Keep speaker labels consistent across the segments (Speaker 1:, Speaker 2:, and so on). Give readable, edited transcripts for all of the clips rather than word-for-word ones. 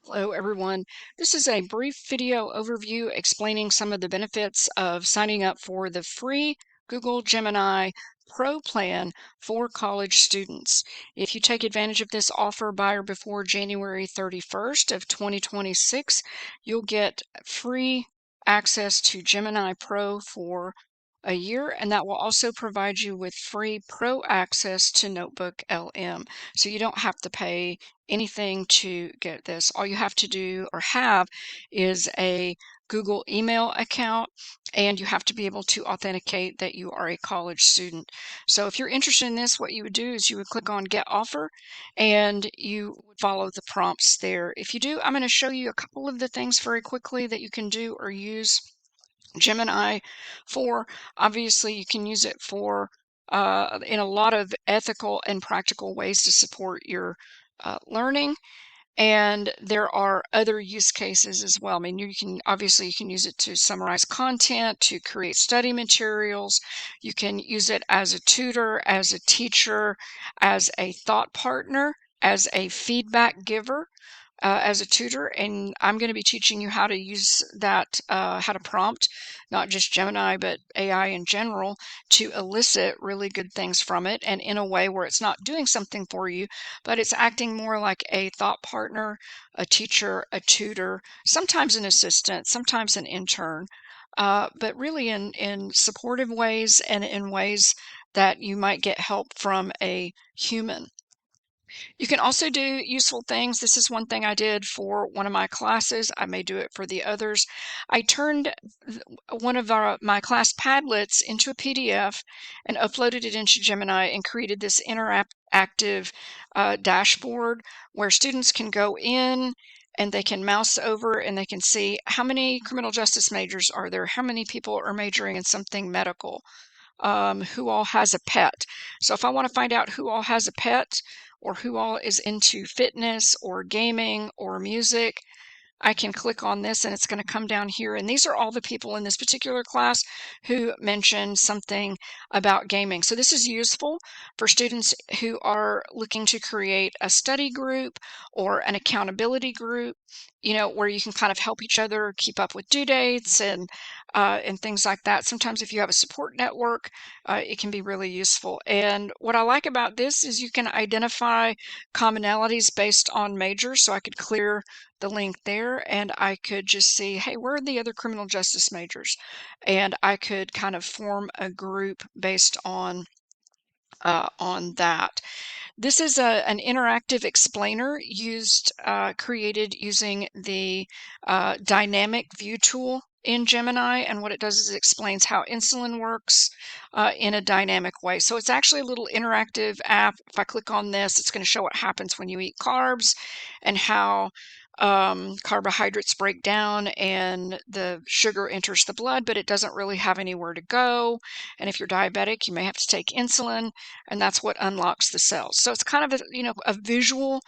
Speaker 1: Hello everyone. This is a brief video overview explaining some of the benefits of signing up for the free Google Gemini Pro plan for college students. If you take advantage of this offer by or before January 31st of 2026, you'll get free access to Gemini Pro for a year, and that will also provide you with free Pro access to NotebookLM. So you don't have to pay anything to get this. All you have to do or have is a Google email account, and you have to be able to authenticate that you are a college student. So if you're interested in this, what you would do is you would click on Get Offer, and you would follow the prompts there. If you do, I'm going to show you a couple of the things very quickly that you can do or use Gemini for. Obviously, you can use it for in a lot of ethical and practical ways to support your learning. And there are other use cases as well. I mean, you can use it to summarize content, to create study materials. You can use it as a tutor, as a teacher, as a thought partner, as a feedback giver, as a tutor. And I'm going to be teaching you how to use that, how to prompt, not just Gemini, but AI in general, to elicit really good things from it, and in a way where it's not doing something for you, but it's acting more like a thought partner, a teacher, a tutor, sometimes an assistant, sometimes an intern, but really in supportive ways and in ways that you might get help from a human. You can also do useful things. This is one thing I did for one of my classes. I may do it for the others. I turned one of my class Padlets into a PDF and uploaded it into Gemini and created this interactive dashboard where students can go in and they can mouse over and they can see how many criminal justice majors are there, how many people are majoring in something medical, who all has a pet. So if I want to find out who all has a pet or who all is into fitness or gaming or music, I can click on this and it's going to come down here. And these are all the people in this particular class who mentioned something about gaming. So this is useful for students who are looking to create a study group or an accountability group, where you can kind of help each other keep up with due dates and things like that. Sometimes if you have a support network, it can be really useful. And what I like about this is you can identify commonalities based on majors. So I could clear the link there and I could just see, hey, where are the other criminal justice majors? And I could kind of form a group based on that. This is an interactive explainer created using the dynamic view tool in Gemini, and what it does is it explains how insulin works in a dynamic way. So it's actually a little interactive app. If I click on this, it's going to show what happens when you eat carbs and how carbohydrates break down and the sugar enters the blood, but it doesn't really have anywhere to go. And if you're diabetic, you may have to take insulin, and that's what unlocks the cells. So it's kind of a visual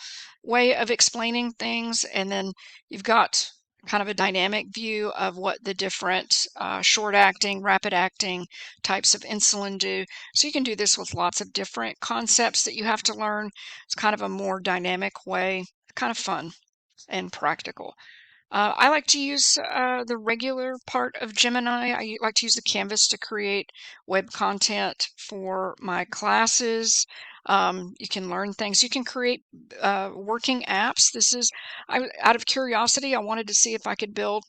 Speaker 1: way of explaining things, and then you've got kind of a dynamic view of what the different short-acting, rapid-acting types of insulin do. So you can do this with lots of different concepts that you have to learn. It's kind of a more dynamic way, kind of fun and practical. I like to use the regular part of Gemini. I like to use the Canvas to create web content for my classes. You can learn things. You can create working apps. Out of curiosity, I wanted to see if I could build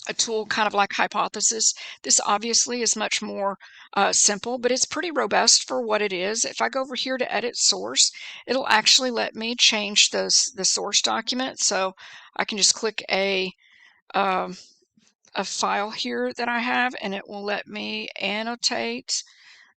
Speaker 1: a tool kind of like Hypothesis. This obviously is much more simple, but it's pretty robust for what it is. If I go over here to edit source, it'll actually let me change the source document. So I can just click um, a file here that I have, and it will let me annotate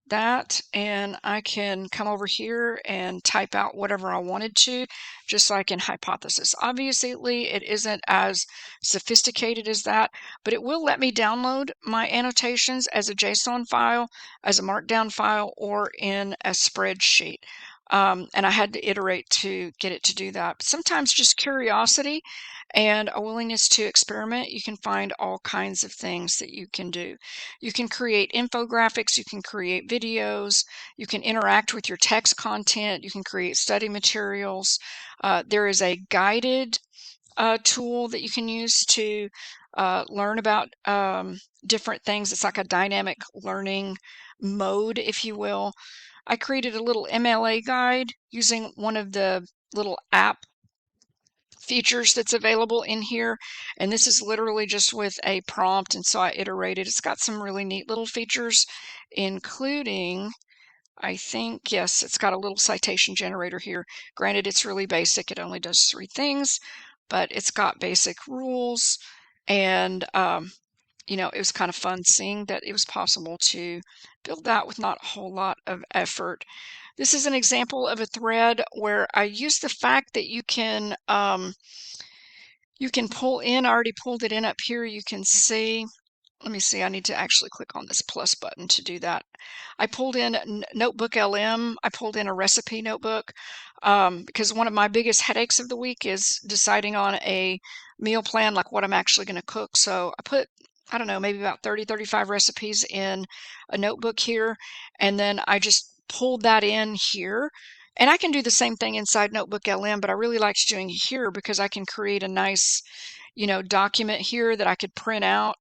Speaker 1: that, and I can come over here and type out whatever I wanted to, just like in Hypothesis. Obviously, it isn't as sophisticated as that, but it will let me download my annotations as a JSON file, as a Markdown file, or in a spreadsheet. And I had to iterate to get it to do that. But sometimes just curiosity and a willingness to experiment, you can find all kinds of things that you can do. You can create infographics, you can create videos, you can interact with your text content, you can create study materials. There is a guided tool that you can use to learn about different things. It's like a dynamic learning mode, if you will. I created a little MLA guide using one of the little app features that's available in here, and this is literally just with a prompt, and so I iterated. It's got some really neat little features, including, I think, yes, it's got a little citation generator here. Granted, it's really basic. It only does 3 things, but it's got basic rules, and it was kind of fun seeing that it was possible to build that with not a whole lot of effort. This is an example of a thread where I use the fact that you can pull in. I already pulled it in up here. You can see. Let me see. I need to actually click on this plus button to do that. I pulled in NotebookLM. I pulled in a recipe notebook because one of my biggest headaches of the week is deciding on a meal plan, like what I'm actually going to cook. So I put, I don't know, maybe about 30, 35 recipes in a notebook here. And then I just pulled that in here. And I can do the same thing inside NotebookLM, but I really liked doing it here because I can create a nice, document here that I could print out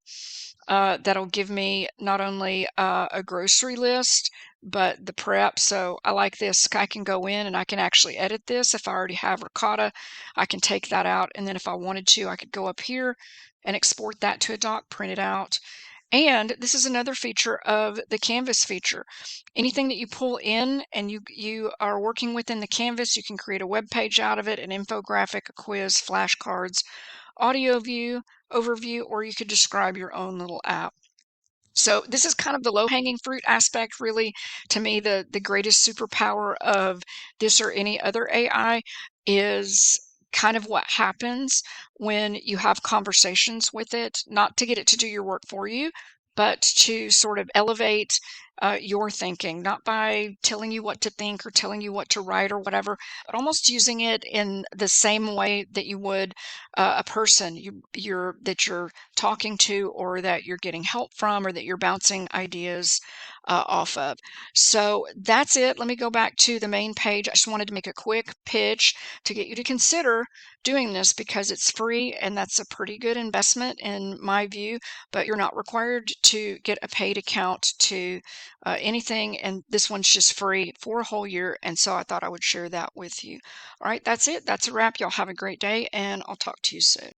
Speaker 1: that'll give me not only a grocery list, but the prep. So I like this. I can go in and I can actually edit this. If I already have ricotta, I can take that out. And then if I wanted to, I could go up here and export that to a doc, print it out. And this is another feature of the Canvas feature. Anything that you pull in and you are working within the Canvas, you can create a web page out of it, an infographic, a quiz, flashcards, audio view, overview, or you could describe your own little app. So this is kind of the low-hanging fruit aspect, really. To me, the greatest superpower of this or any other AI is kind of what happens when you have conversations with it, not to get it to do your work for you, but to sort of elevate your thinking, not by telling you what to think or telling you what to write or whatever, but almost using it in the same way that you would a person that you're talking to, or that you're getting help from, or that you're bouncing ideas off of. So that's it. Let me go back to the main page. I just wanted to make a quick pitch to get you to consider doing this because it's free, and that's a pretty good investment in my view, but you're not required to get a paid account to anything, and this one's just free for a whole year, and so I thought I would share that with you. All right, that's it. That's a wrap. Y'all have a great day, and I'll talk to you soon.